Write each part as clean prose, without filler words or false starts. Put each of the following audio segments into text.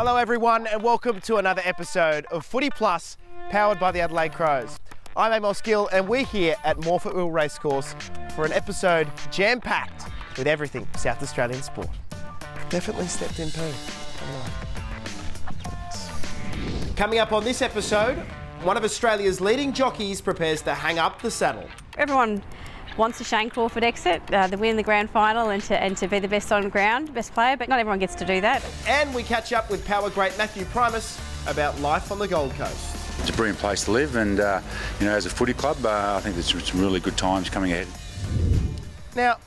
Hello everyone and welcome to another episode of FOOTYplus powered by the Adelaide Crows. I'm Amos Gill and we're here at Morphett Wheel Racecourse for an episode jam-packed with everything South Australian sport. Definitely stepped in poo. Coming up on this episode, one of Australia's leading jockeys prepares to hang up the saddle. Everyone wants a Shane Crawford exit, to win the grand final and to be the best on ground, best player, but not everyone gets to do that. And we catch up with power great Matthew Primus about life on the Gold Coast. It's a brilliant place to live and, you know, as a footy club, I think there's some really good times coming ahead. Now,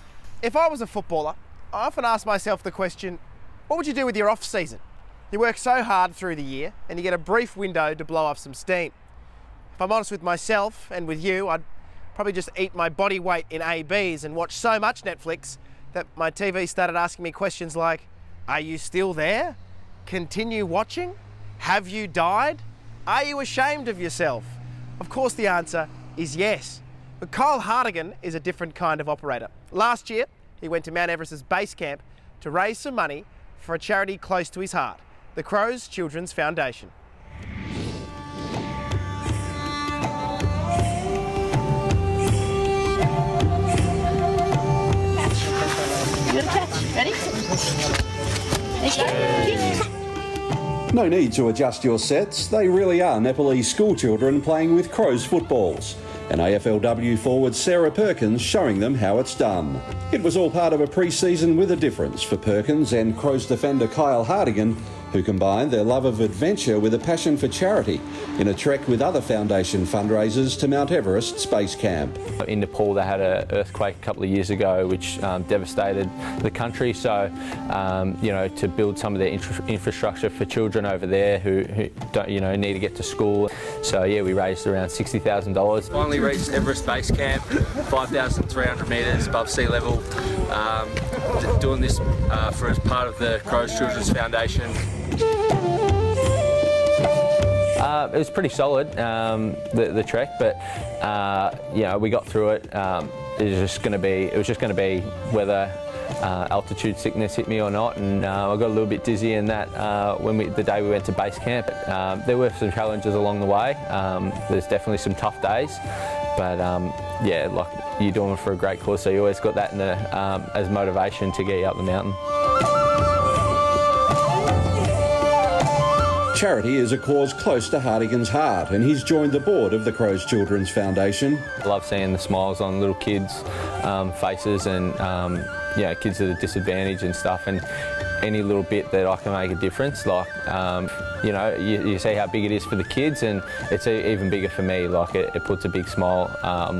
if I was a footballer, I often ask myself the question, what would you do with your off-season? You work so hard through the year and you get a brief window to blow off some steam. If I'm honest with myself and with you, I'd probably just eat my body weight in ABs and watch so much Netflix that my TV started asking me questions like, are you still there? Continue watching? Have you died? Are you ashamed of yourself? Of course the answer is yes. But Kyle Hartigan is a different kind of operator. Last year, he went to Mount Everest's base camp to raise some money for a charity close to his heart, the Crows Children's Foundation. Ready? No need to adjust your sets. They really are Nepalese schoolchildren playing with Crows footballs. And AFLW forward Sarah Perkins showing them how it's done. It was all part of a pre-season with a difference for Perkins and Crows defender Kyle Hartigan, who combined their love of adventure with a passion for charity in a trek with other foundation fundraisers to Mount Everest's base camp. In Nepal they had an earthquake a couple of years ago which devastated the country, so you know, to build some of their infrastructure for children over there who don't, you know, need to get to school. So yeah, we raised around $60,000. Finally reached Everest base camp, 5,300 metres above sea level. Doing this for as part of the Crows Children's Foundation. It was pretty solid, the trek, but you know, we got through it. It was just going to be whether altitude sickness hit me or not, and I got a little bit dizzy in that the day we went to base camp. There were some challenges along the way. There's definitely some tough days, but yeah, like, you're doing it for a great cause, so you always got that in the, as motivation to get you up the mountain. Charity is a cause close to Hartigan's heart, and he's joined the board of the Crows Children's Foundation. I love seeing the smiles on little kids' faces and you know, kids that are disadvantaged and stuff, and any little bit that I can make a difference, like you know, you see how big it is for the kids, and it's even bigger for me. Like it puts a big smile on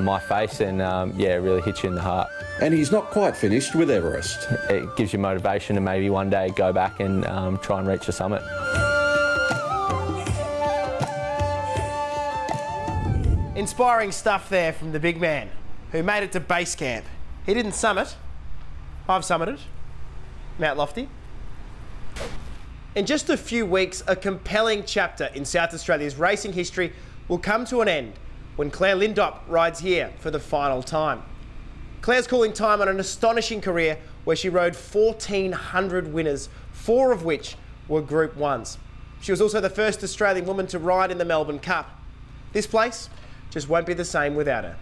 my face, and yeah, it really hits you in the heart. And he's not quite finished with Everest. It gives you motivation to maybe one day go back and try and reach the summit. Inspiring stuff there from the big man who made it to base camp. He didn't summit. I've summited. Mount Lofty. In just a few weeks, a compelling chapter in South Australia's racing history will come to an end when Clare Lindop rides here for the final time. Claire's calling time on an astonishing career where she rode 1,400 winners, 4 of which were Group 1s. She was also the first Australian woman to ride in the Melbourne Cup. This place just won't be the same without her.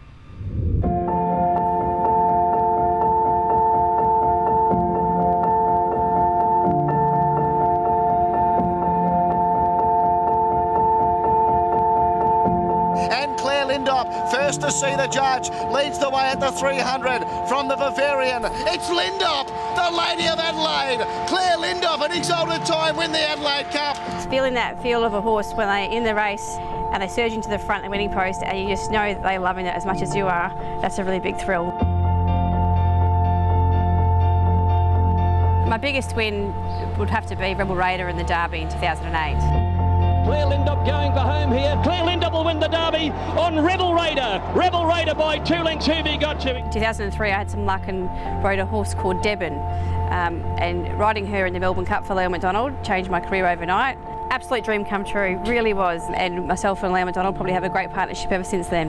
First to see the judge, leads the way at the 300 from the Bavarian. It's Lindop, the Lady of Adelaide. Clare Lindop, an exalted time, win the Adelaide Cup. It's feeling that feel of a horse when they're in the race and they surge into the front and winning post, and you just know that they're loving it as much as you are. That's a really big thrill. My biggest win would have to be Rebel Raider in the Derby in 2008. Clare Lindop going for home here. Clare Lindop will win the Derby on Rebel Raider. Rebel Raider by 2 lengths. Who be got you? In 2003 I had some luck and rode a horse called Debon, and riding her in the Melbourne Cup for Leo McDonald changed my career overnight. Absolute dream come true, really was, and myself and Leo McDonald probably have a great partnership ever since then.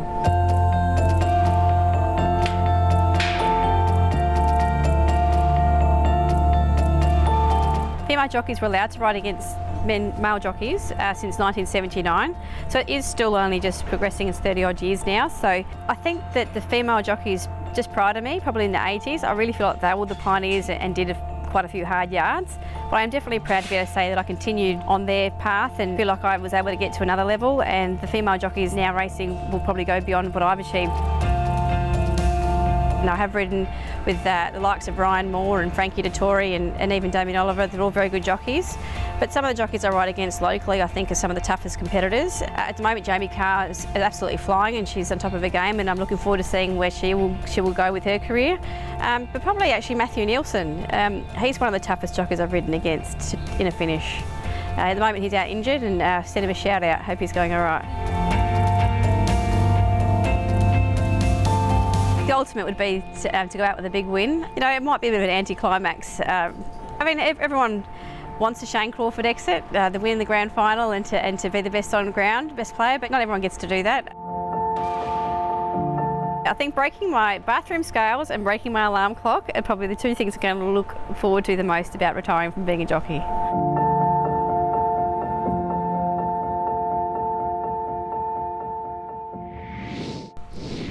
Female jockeys were allowed to ride against male jockeys since 1979, so it is still only just progressing. It's 30 odd years now, so I think that the female jockeys just prior to me, probably in the 80s, I really feel like they were the pioneers and did quite a few hard yards, but I'm definitely proud to be able to say that I continued on their path and feel like I was able to get to another level, and the female jockeys now racing will probably go beyond what I've achieved. And I have ridden with the likes of Ryan Moore and Frankie Dettori and even Damien Oliver. They're all very good jockeys. But some of the jockeys I ride against locally I think are some of the toughest competitors. At the moment Jamie Carr is absolutely flying and she's on top of her game, and I'm looking forward to seeing where she will go with her career. But probably actually Matthew Nielsen. He's one of the toughest jockeys I've ridden against in a finish. At the moment he's out injured, and send him a shout out. Hope he's going all right. The ultimate would be to go out with a big win. You know, it might be a bit of an anticlimax. I mean, everyone wants a Shane Crawford exit, the win the grand final and to be the best on ground, best player, but not everyone gets to do that. I think breaking my bathroom scales and breaking my alarm clock are probably the two things I'm going to look forward to the most about retiring from being a jockey.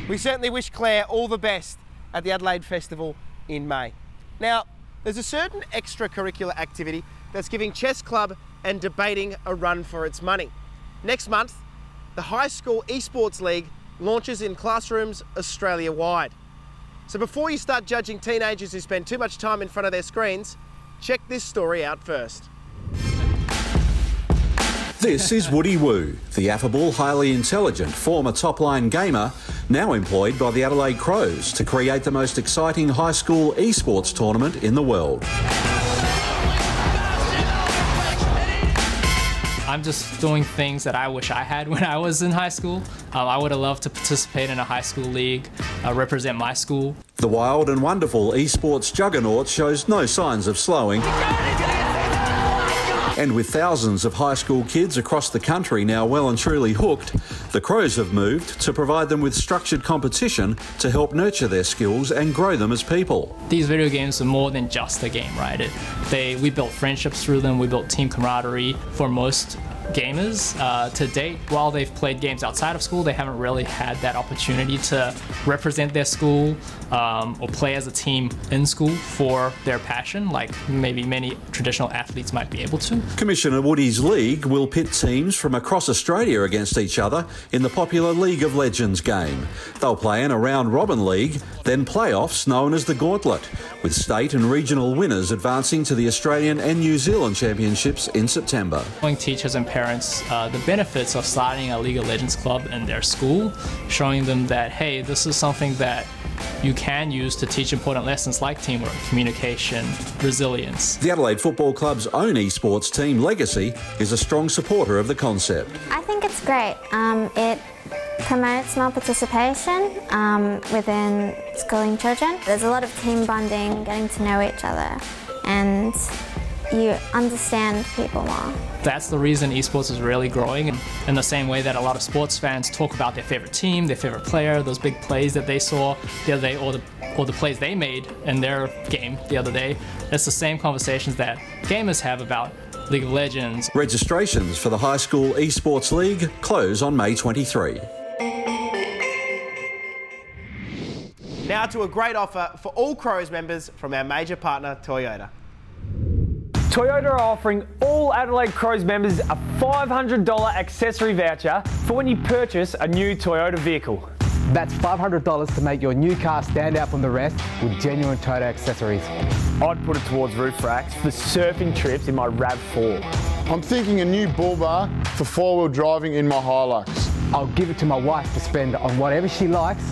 We certainly wish Claire all the best at the Adelaide Festival in May. Now, there's a certain extracurricular activity that's giving Chess Club and debating a run for its money. Next month, the High School eSports League launches in classrooms Australia-wide. So before you start judging teenagers who spend too much time in front of their screens, check this story out first. This is Woody Woo, the affable, highly intelligent former top-line gamer, now employed by the Adelaide Crows to create the most exciting high school eSports tournament in the world. I'm just doing things that I wish I had when I was in high school. I would have loved to participate in a high school league, represent my school. The wild and wonderful eSports juggernaut shows no signs of slowing. And with thousands of high school kids across the country now well and truly hooked, the Crows have moved to provide them with structured competition to help nurture their skills and grow them as people. These video games are more than just a game, right? We built friendships through them, we built team camaraderie. For most gamers to date, while they've played games outside of school, they haven't really had that opportunity to represent their school or play as a team in school for their passion, like maybe many traditional athletes might be able to. Commissioner Woody's league will pit teams from across Australia against each other in the popular League of Legends game. They'll play in a round-robin league, then playoffs known as the Gauntlet, with state and regional winners advancing to the Australian and New Zealand Championships in September. Showing teachers and parents the benefits of starting a League of Legends club in their school, showing them that, hey, this is something that you can use to teach important lessons like teamwork, communication, resilience. The Adelaide Football Club's own eSports team, Legacy, is a strong supporter of the concept. I think it's great. It promotes more participation within schooling children. There's a lot of team bonding, getting to know each other, and you understand people more. That's the reason esports is really growing, in the same way that a lot of sports fans talk about their favorite team, their favorite player, those big plays that they saw the other day, or the plays they made in their game the other day. It's the same conversations that gamers have about League of Legends. Registrations for the High School eSports League close on May 23. Now to a great offer for all Crows members from our major partner, Toyota. Toyota are offering all Adelaide Crows members a $500 accessory voucher for when you purchase a new Toyota vehicle. That's $500 to make your new car stand out from the rest with genuine Toyota accessories. I'd put it towards roof racks for surfing trips in my RAV4. I'm thinking a new bull bar for four-wheel driving in my Hilux. I'll give it to my wife to spend on whatever she likes,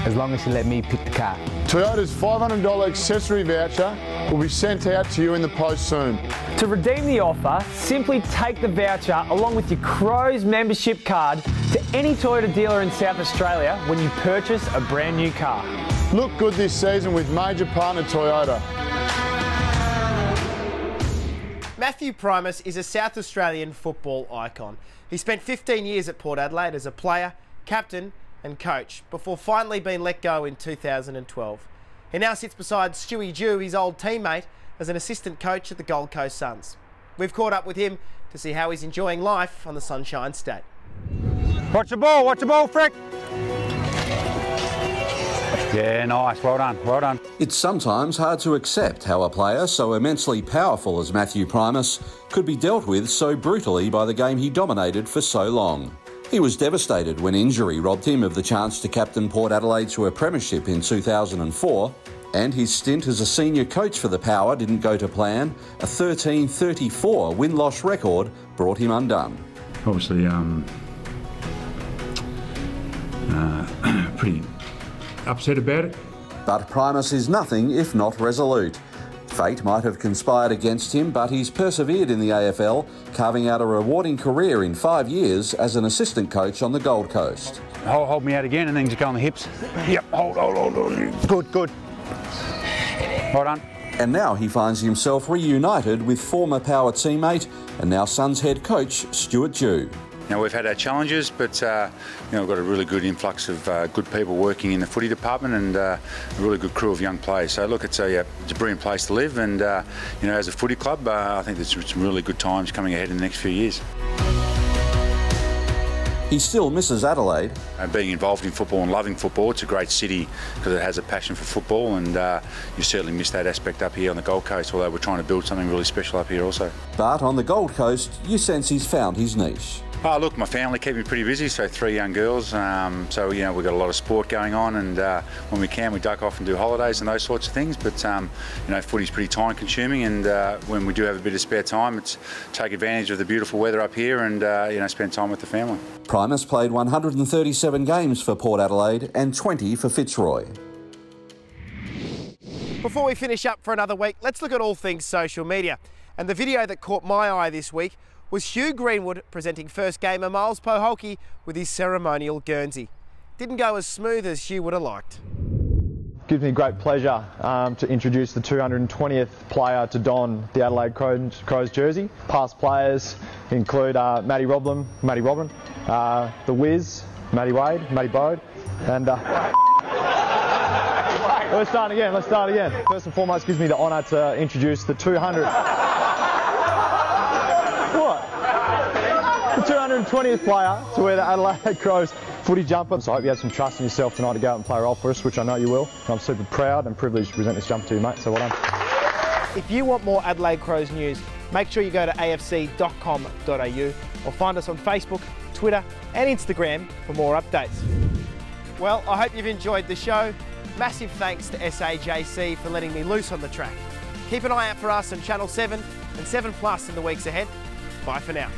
as long as she let me pick the car. Toyota's $500 accessory voucher will be sent out to you in the post soon. To redeem the offer, simply take the voucher along with your Crows membership card to any Toyota dealer in South Australia when you purchase a brand new car. Look good this season with major partner Toyota. Matthew Primus is a South Australian football icon. He spent 15 years at Port Adelaide as a player, captain and coach before finally being let go in 2012. He now sits beside Stewie Dew, his old teammate, as an assistant coach at the Gold Coast Suns. We've caught up with him to see how he's enjoying life on the Sunshine State. Watch the ball, Frick. Yeah, nice, well done. It's sometimes hard to accept how a player so immensely powerful as Matthew Primus could be dealt with so brutally by the game he dominated for so long. He was devastated when injury robbed him of the chance to captain Port Adelaide to a premiership in 2004, and his stint as a senior coach for the Power didn't go to plan. A 13-34 win-loss record brought him undone. Obviously, pretty upset about it. But Primus is nothing if not resolute. Fate might have conspired against him, but he's persevered in the AFL, carving out a rewarding career in 5 years as an assistant coach on the Gold Coast. Hold me out again and then just go on the hips. Yep, hold. Good. Well done. And now he finds himself reunited with former Power teammate and now Suns head coach Stuart Dew. Now, we've had our challenges, but we've got a really good influx of good people working in the footy department and a really good crew of young players. So look, it's a brilliant place to live, and as a footy club, I think there's some really good times coming ahead in the next few years. He still misses Adelaide. Being involved in football and loving football, it's a great city because it has a passion for football, and you certainly miss that aspect up here on the Gold Coast, although we're trying to build something really special up here also. But on the Gold Coast, you sense he's found his niche. Oh, look, my family keep me pretty busy, so 3 young girls. So, we've got a lot of sport going on, and when we can, we duck off and do holidays and those sorts of things. But, footy's pretty time-consuming, and when we do have a bit of spare time, it's take advantage of the beautiful weather up here and, spend time with the family. Primus played 137 games for Port Adelaide and 20 for Fitzroy. Before we finish up for another week, let's look at all things social media. And the video that caught my eye this week was Hugh Greenwood presenting first gamer Miles Poholke with his ceremonial Guernsey. Didn't go as smooth as Hugh would have liked. Gives me great pleasure to introduce the 220th player to don the Adelaide Crows jersey. Past players include Matty Robin, The Wiz, Matty Wade, Matty Bode, and let's start again. First and foremost, gives me the honour to introduce the 220th player to wear the Adelaide Crows footy jumper. So I hope you have some trust in yourself tonight to go out and play a role for us, which I know you will. And I'm super proud and privileged to present this jumper to you, mate, so well done. If you want more Adelaide Crows news, make sure you go to afc.com.au or find us on Facebook, Twitter and Instagram for more updates. Well, I hope you've enjoyed the show. Massive thanks to SAJC for letting me loose on the track. Keep an eye out for us on Channel 7 and 7 Plus in the weeks ahead. Bye for now.